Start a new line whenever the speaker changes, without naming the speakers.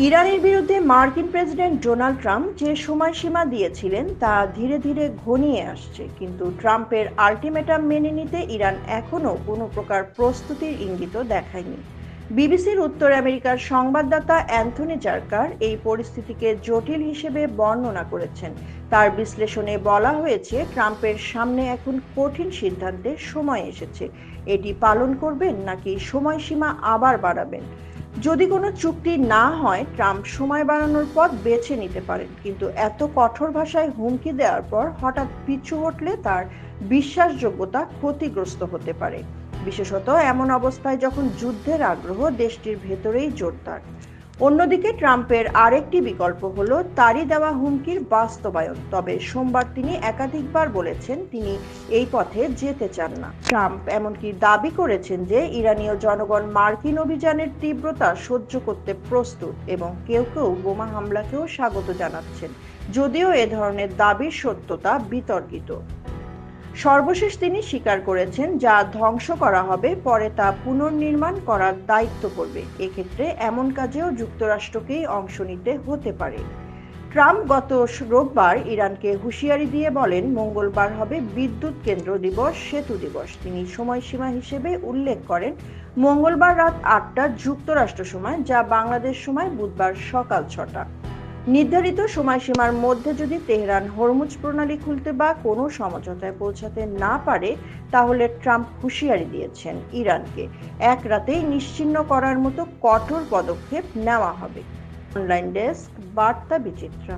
ইরানের বিরুদ্ধে মার্কিন প্রেসিডেন্ট ডোনাল্ড ট্রাম্প যে সময়সীমা দিয়েছিলেন তা ধীরে ধীরে ঘনিয়ে আসছে, কিন্তু ট্রাম্পের আল্টিমেটাম মেনে নিতে ইরান এখনও কোনো প্রকার প্রস্তুতির ইঙ্গিতও দেখায়নি। বিবিসির উত্তর আমেরিকার সংবাদদাতা অ্যান্থনি জার্কার এই পরিস্থিতিকে জটিল হিসেবে বর্ণনা করেছেন। তার বিশ্লেষণে বলা হয়েছে, ট্রাম্পের সামনে এখন কঠিন সিদ্ধান্তের সময় এসেছে। এটি পালন করবেন নাকি সময়সীমা আবার বাড়াবেন। যদি কোনো চুক্তি না হয়, ট্রাম্প সময় বাড়ানোর পথ বেছে নিতে পারেন, কিন্তু এত কঠোর ভাষায় হুমকি দেওয়ার পর হঠাৎ পিছু হটলে তার বিশ্বাসযোগ্যতা ক্ষতিগ্রস্ত হতে পারে, বিশেষত এমন অবস্থায় যখন যুদ্ধের আগ্রহ দেশটির ভেতরেই জোরদার। অন্যদিকে ট্রাম্পের আরেকটি বিকল্প হলো তারই দেওয়া হুমকির বাস্তবায়ন, তবে সোমবার তিনি একাধিকবার বলেছেন তিনি এই পথে যেতে চান না। ট্রাম্প এমনকি দাবি করেছেন যে ইরানীয় জনগণ মার্কিন অভিযানের তীব্রতা সহ্য করতে প্রস্তুত এবং কেউ কেউ বোমা হামলাকেও স্বাগত জানাচ্ছেন, যদিও এ ধরনের দাবির সত্যতা বিতর্কিত। সর্বশেষ তিনি স্বীকার করেছেন, যা ধ্বংস করা হবে পরে তা পুনর্নির্মাণ করার দায়িত্ব পড়বে। এক্ষেত্রে এমন কাজেও যুক্তরাষ্ট্রকেই অংশ নিতে হতে পারে। ট্রাম্প গত রোববার ইরানকে হুঁশিয়ারি দিয়ে বলেন, মঙ্গলবার হবে বিদ্যুৎ কেন্দ্র দিবস, সেতু দিবস। তিনি সময়সীমা হিসেবে উল্লেখ করেন মঙ্গলবার রাত ৮টা যুক্তরাষ্ট্র সময়, যা বাংলাদেশ সময় বুধবার সকাল ৬টা। নির্ধারিত সময়সীমার মধ্যে যদি তেহরান হরমুজ প্রণালী খুলতে বা কোনো সমঝোতায় পৌঁছাতে না পারে, তাহলে ট্রাম্প হুঁশিয়ারি দিয়েছেন ইরানকে এক রাতেই নিশ্চিহ্ন করার মতো কঠোর পদক্ষেপ নেওয়া হবে। অনলাইন ডেস্ক, বার্তা বিচিত্রা।